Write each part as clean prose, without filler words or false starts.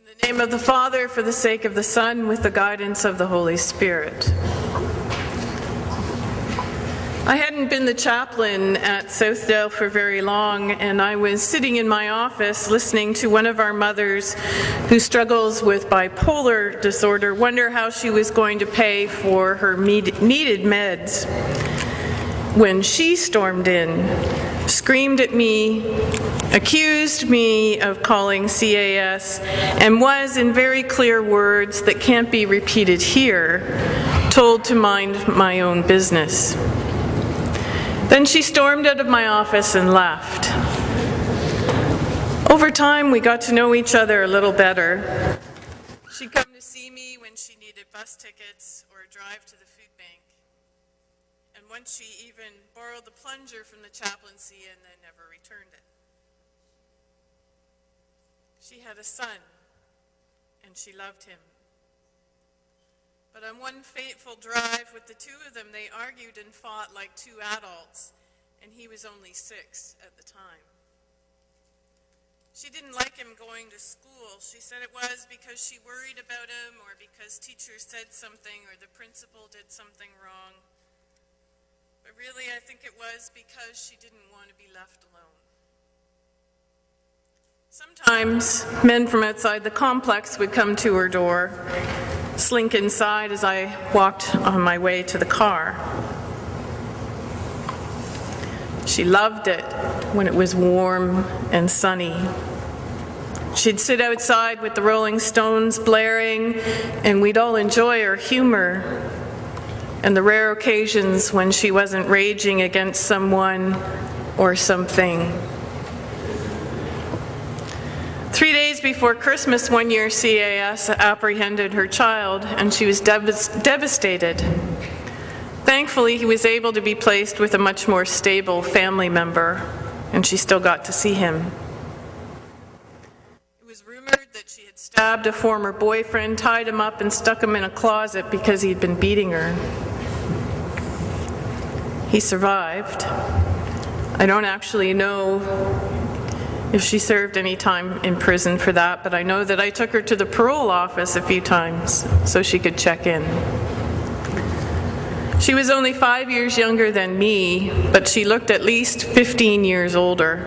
In the name of the Father, for the sake of the Son, with the guidance of the Holy Spirit. I hadn't been the chaplain at Southdale for very long, and I was sitting in my office listening to one of our mothers who struggles with bipolar disorder wonder how she was going to pay for her needed meds when she stormed in, screamed at me, accused me of calling CAS, and was, in very clear words that can't be repeated here, told to mind my own business. Then she stormed out of my office and left. Over time, we got to know each other a little better. She'd come to see me when she needed bus tickets or a drive to the food bank. And once she even borrowed the plunger from the chaplaincy and then never returned it. She had a son, and she loved him. But on one fateful drive with the two of them, they argued and fought like two adults, and he was only 6 at the time. She didn't like him going to school. She said it was because she worried about him, or because teachers said something, or the principal did something wrong. But really, I think it was because she didn't want to be left alone. Sometimes men from outside the complex would come to her door, slink inside as I walked on my way to the car. She loved it when it was warm and sunny. She'd sit outside with the Rolling Stones blaring, and we'd all enjoy her humor and the rare occasions when she wasn't raging against someone or something. 3 days before Christmas one year, CAS apprehended her child, and she was devastated. Thankfully, he was able to be placed with a much more stable family member, and she still got to see him. It was rumored that she had stabbed a former boyfriend, tied him up, and stuck him in a closet because he'd been beating her. He survived. I don't actually know if she served any time in prison for that, but I know that I took her to the parole office a few times so she could check in. She was only 5 years younger than me, but she looked at least 15 years older.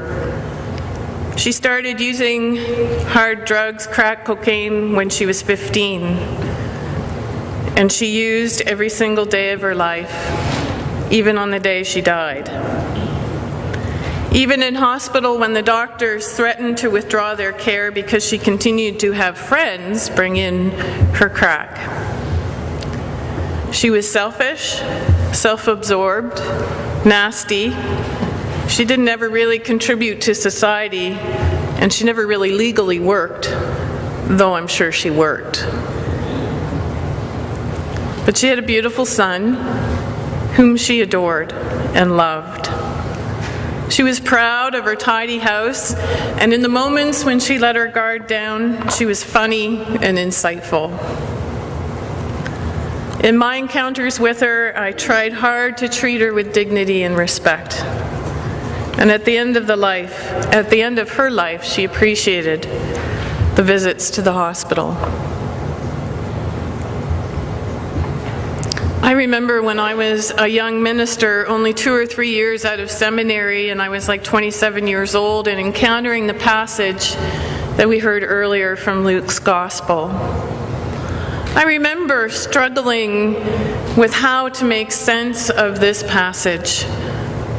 She started using hard drugs, crack cocaine, when she was 15, and she used every single day of her life, even on the day she died. Even in hospital, when the doctors threatened to withdraw their care because she continued to have friends bring in her crack. She was selfish, self-absorbed, nasty. She didn't ever really contribute to society, and she never really legally worked, though I'm sure she worked. But she had a beautiful son whom she adored and loved. She was proud of her tidy house, and in the moments when she let her guard down, she was funny and insightful. In my encounters with her, I tried hard to treat her with dignity and respect. And at the end of her life, she appreciated the visits to the hospital. I remember when I was a young minister, only 2 or 3 years out of seminary, and I was like 27 years old, and encountering the passage that we heard earlier from Luke's Gospel. I remember struggling with how to make sense of this passage,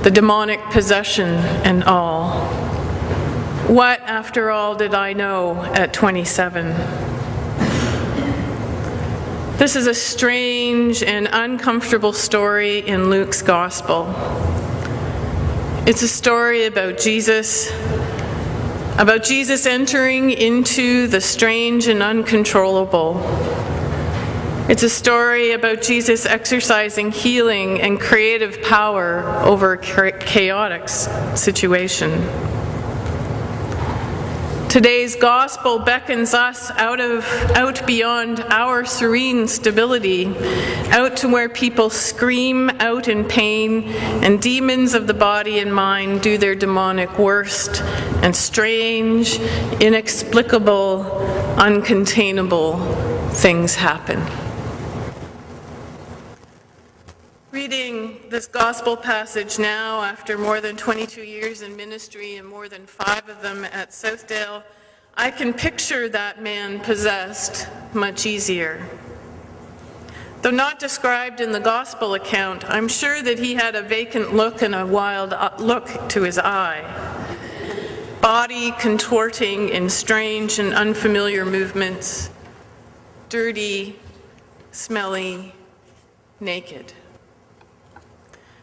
the demonic possession and all. What, after all, did I know at 27? This is a strange and uncomfortable story in Luke's Gospel. It's a story about Jesus entering into the strange and uncontrollable. It's a story about Jesus exercising healing and creative power over a chaotic situation. Today's gospel beckons us out beyond our serene stability, out to where people scream out in pain and demons of the body and mind do their demonic worst, and strange, inexplicable, uncontainable things happen. Reading this gospel passage now, after more than 22 years in ministry and more than 5 of them at Southdale, I can picture that man possessed much easier. Though not described in the gospel account, I'm sure that he had a vacant look and a wild look to his eye. Body contorting in strange and unfamiliar movements, dirty, smelly, naked.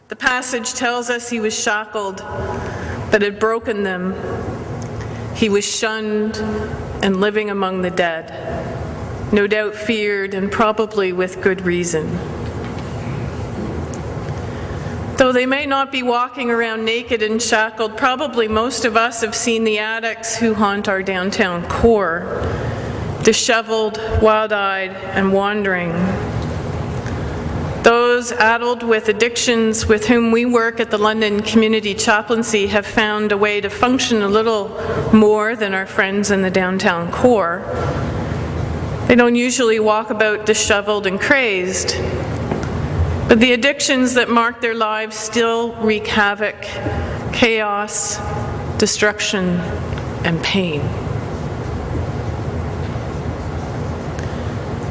The passage tells us he was shackled, but had broken them. He was shunned and living among the dead, no doubt feared and probably with good reason. Though they may not be walking around naked and shackled, probably most of us have seen the addicts who haunt our downtown core, disheveled, wild-eyed, and wandering. Those addled with addictions with whom we work at the London Community Chaplaincy have found a way to function a little more than our friends in the downtown core. They don't usually walk about disheveled and crazed, but the addictions that mark their lives still wreak havoc, chaos, destruction, and pain.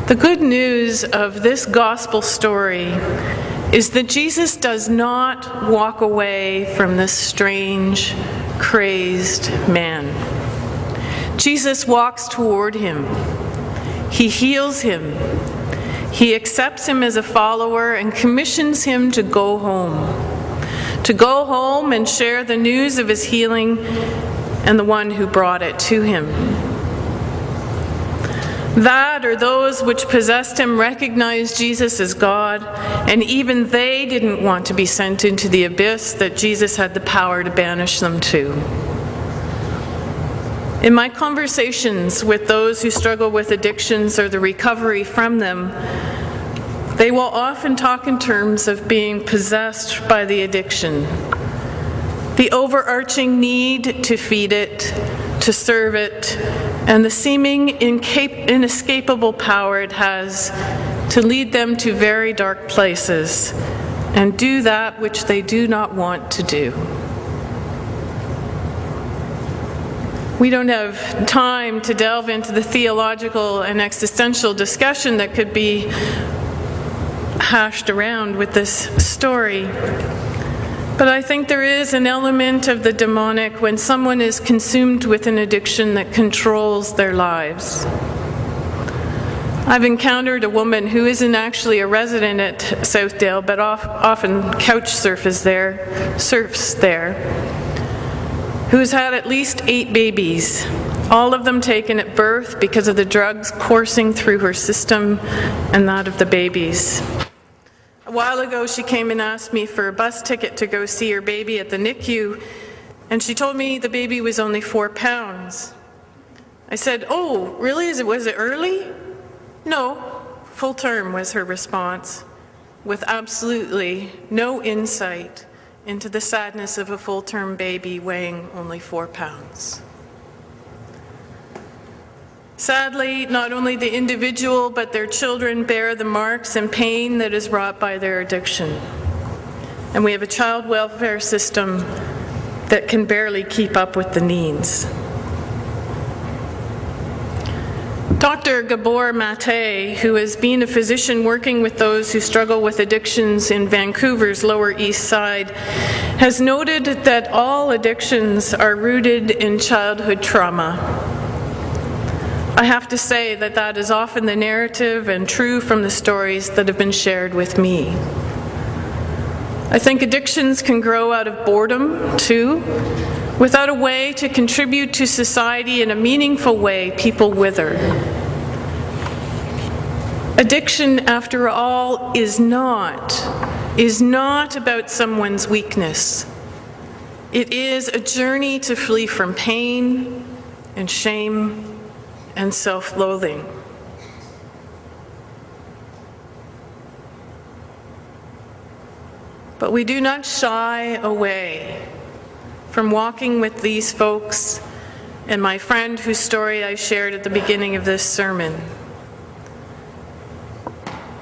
The good news of this gospel story is that Jesus does not walk away from this strange, crazed man. Jesus walks toward him. He heals him. He accepts him as a follower and commissions him to go home and share the news of his healing and the one who brought it to him. That or those which possessed him recognized Jesus as God, and even they didn't want to be sent into the abyss that Jesus had the power to banish them to. In my conversations with those who struggle with addictions or the recovery from them, they will often talk in terms of being possessed by the addiction, the overarching need to feed it, to serve it, and the seeming inescapable power it has to lead them to very dark places and do that which they do not want to do. We don't have time to delve into the theological and existential discussion that could be hashed around with this story. But I think there is an element of the demonic when someone is consumed with an addiction that controls their lives. I've encountered a woman who isn't actually a resident at Southdale, but often couch surfs there, who has had at least 8 babies, all of them taken at birth because of the drugs coursing through her system and that of the babies. A while ago, she came and asked me for a bus ticket to go see her baby at the NICU, and she told me the baby was only 4 pounds. I said, "Oh, really? Was it early?" "No, full term," was her response, with absolutely no insight into the sadness of a full-term baby weighing only 4 pounds. Sadly, not only the individual, but their children bear the marks and pain that is wrought by their addiction. And we have a child welfare system that can barely keep up with the needs. Dr. Gabor Mate, who has been a physician working with those who struggle with addictions in Vancouver's Lower East Side, has noted that all addictions are rooted in childhood trauma. I have to say that that is often the narrative and true from the stories that have been shared with me. I think addictions can grow out of boredom, too. Without a way to contribute to society in a meaningful way, people wither. Addiction, after all, is not about someone's weakness. It is a journey to flee from pain and shame and self-loathing. But we do not shy away from walking with these folks and my friend whose story I shared at the beginning of this sermon.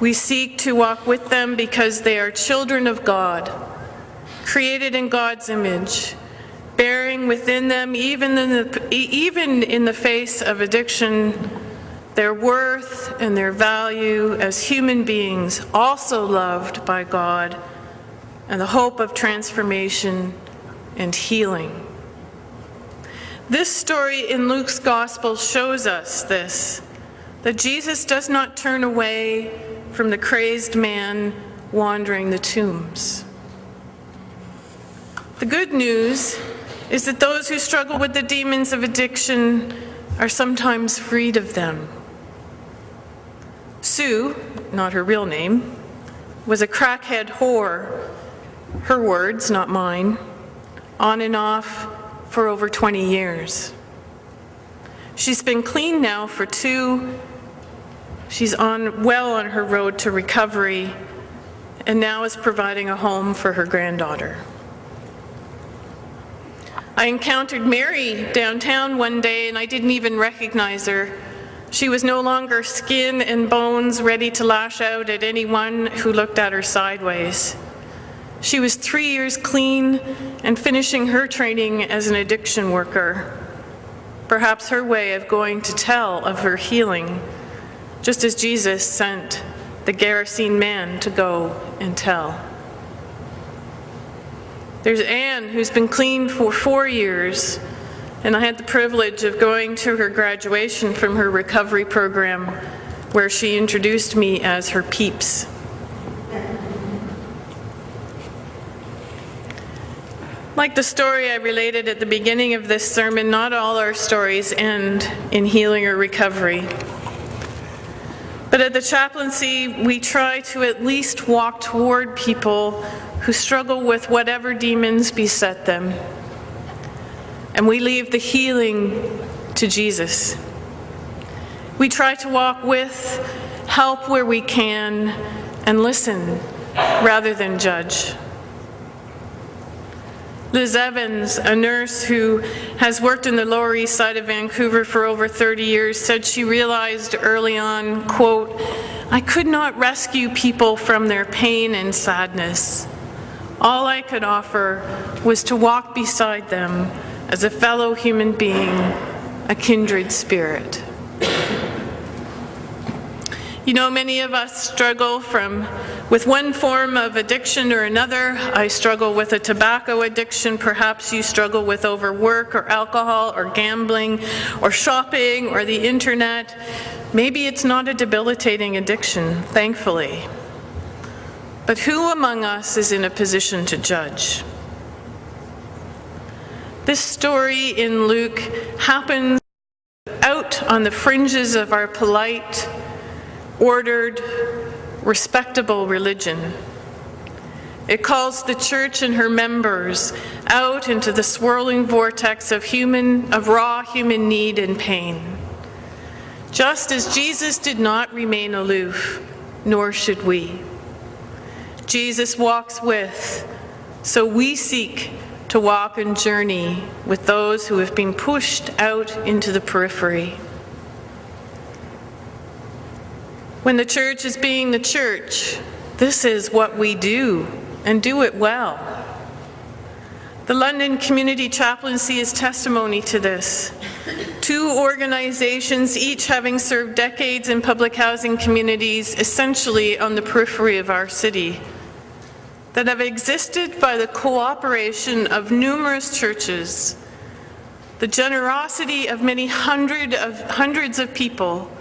We seek to walk with them because they are children of God, created in God's image, bearing within them, even in the face of addiction, their worth and their value as human beings, also loved by God, and the hope of transformation and healing. This story in Luke's Gospel shows us this, that Jesus does not turn away from the crazed man wandering the tombs. The good news is that those who struggle with the demons of addiction are sometimes freed of them. Sue, not her real name, was a crackhead whore, her words, not mine, on and off for over 20 years. She's been clean now for 2. She's well on her road to recovery, and now is providing a home for her granddaughter. I encountered Mary downtown one day, and I didn't even recognize her. She was no longer skin and bones, ready to lash out at anyone who looked at her sideways. She was 3 years clean and finishing her training as an addiction worker. Perhaps her way of going to tell of her healing, just as Jesus sent the Gerasene man to go and tell. There's Anne, who's been clean for 4 years, and I had the privilege of going to her graduation from her recovery program, where she introduced me as her peeps. Like the story I related at the beginning of this sermon, not all our stories end in healing or recovery. But at the chaplaincy, we try to at least walk toward people who struggle with whatever demons beset them. And we leave the healing to Jesus. We try to walk with, help where we can, and listen rather than judge. Liz Evans, a nurse who has worked in the Lower East Side of Vancouver for over 30 years, said she realized early on, quote, "I could not rescue people from their pain and sadness. All I could offer was to walk beside them as a fellow human being, a kindred spirit." You know, many of us struggle with one form of addiction or another. I struggle with a tobacco addiction. Perhaps you struggle with overwork or alcohol or gambling or shopping or the internet. Maybe it's not a debilitating addiction, thankfully. But who among us is in a position to judge? This story in Luke happens out on the fringes of our polite, ordered, respectable religion. It calls the church and her members out into the swirling vortex of raw human need and pain. Just as Jesus did not remain aloof, nor should we. Jesus walks with, so we seek to walk and journey with those who have been pushed out into the periphery. When the church is being the church, this is what we do, and do it well. The London Community Chaplaincy is testimony to this. 2 organizations, each having served decades in public housing communities, essentially on the periphery of our city, that have existed by the cooperation of numerous churches, the generosity of many hundreds of people,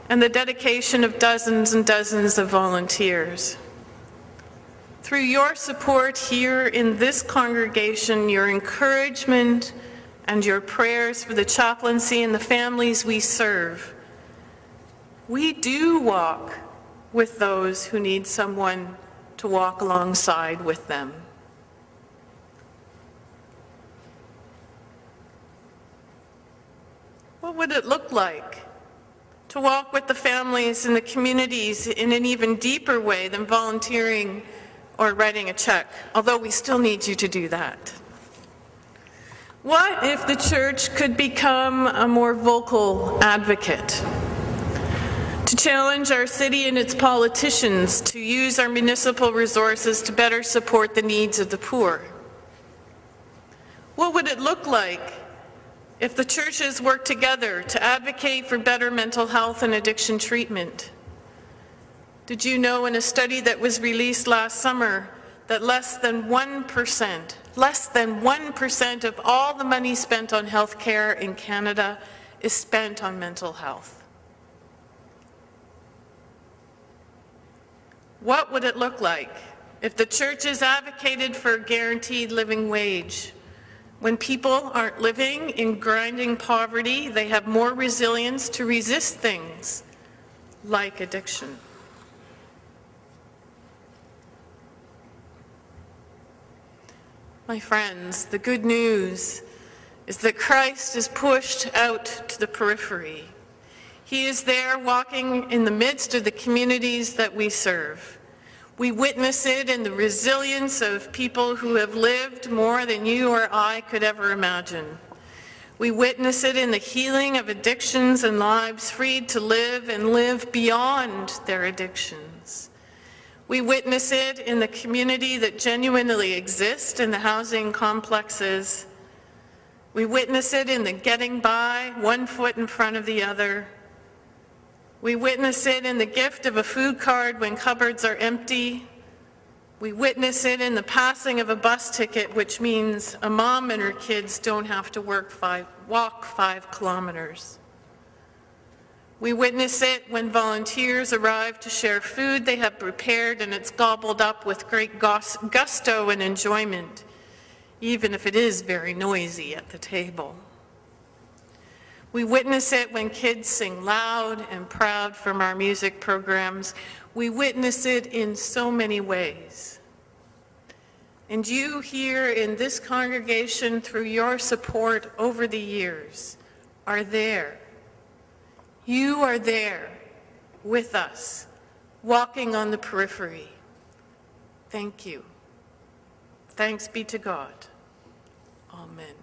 and the dedication of dozens and dozens of volunteers. Through your support here in this congregation, your encouragement and your prayers for the chaplaincy and the families we serve, we do walk with those who need someone to walk alongside with them. What would it look like to walk with the families and the communities in an even deeper way than volunteering or writing a check, although we still need you to do that? What if the church could become a more vocal advocate? To challenge our city and its politicians to use our municipal resources to better support the needs of the poor? What would it look like if the churches worked together to advocate for better mental health and addiction treatment? Did you know in a study that was released last summer that less than 1% of all the money spent on health care in Canada is spent on mental health? What would it look like if the churches advocated for a guaranteed living wage? When people aren't living in grinding poverty, they have more resilience to resist things like addiction. My friends, the good news is that Christ is pushed out to the periphery. He is there walking in the midst of the communities that we serve. We witness it in the resilience of people who have lived more than you or I could ever imagine. We witness it in the healing of addictions and lives freed to live and live beyond their addictions. We witness it in the community that genuinely exists in the housing complexes. We witness it in the getting by, one foot in front of the other. We witness it in the gift of a food card when cupboards are empty. We witness it in the passing of a bus ticket, which means a mom and her kids don't have to walk 5 kilometers. We witness it when volunteers arrive to share food they have prepared and it's gobbled up with great gusto and enjoyment, even if it is very noisy at the table. We witness it when kids sing loud and proud from our music programs. We witness it in so many ways. And you here in this congregation, through your support over the years, are there. You are there with us, walking on the periphery. Thank you. Thanks be to God. Amen.